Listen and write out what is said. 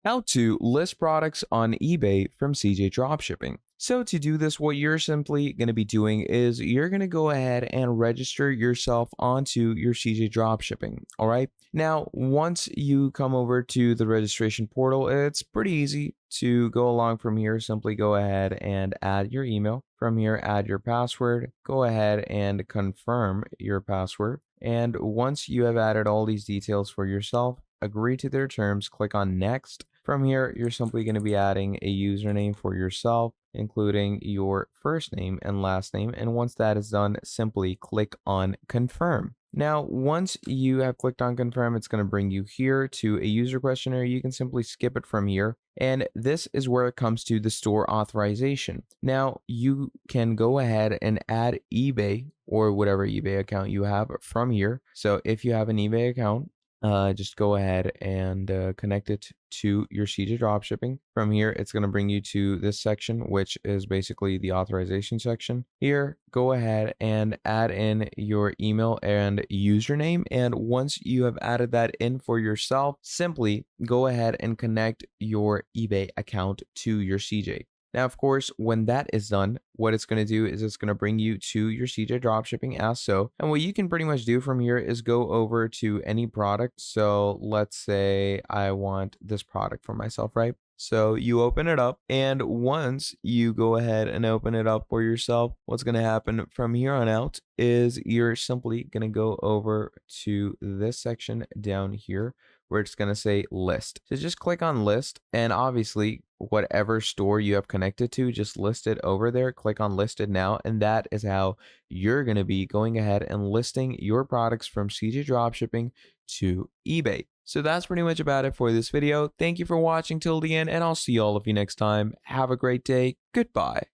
How to list products on eBay from CJ Dropshipping. So to do this, what you're simply going to be doing is you're going to go ahead and register yourself onto your CJ Dropshipping. All right. Now, once you come over to the registration portal, it's pretty easy to go along from here. Simply go ahead and add your email. From here, add your password. Go ahead and confirm your password. And once you have added all these details for yourself, agree to their terms, click on next. From here, you're simply going to be adding a username for yourself, including your first name and last name. And once that is done, simply click on confirm. Now, once you have clicked on confirm, it's going to bring you here to a user questionnaire. You can simply skip it from here. And this is where it comes to the store authorization. Now, you can go ahead and add eBay or whatever eBay account you have from here. So if you have an eBay account, just go ahead and connect it to your CJ dropshipping. From here, it's going to bring you to this section, which is basically the authorization section. Here, go ahead and add in your email and username. And once you have added that in for yourself, simply go ahead and connect your eBay account to your CJ. Now, of course, when that is done, what it's going to do is it's going to bring you to your CJ dropshipping as so. And what you can pretty much do from here is go over to any product. So let's say I want this product for myself, right? So you open it up, and once you go ahead and open it up for yourself, what's going to happen from here on out is you're simply going to go over to this section down here where it's going to say list. So just click on list, and obviously whatever store you have connected to, just list it over there. Click on listed now, and that is how you're going to be going ahead and listing your products from CJ Dropshipping to eBay. So that's pretty much about it for this video. Thank you for watching till the end, and I'll see all of you next time. Have a great day. Goodbye.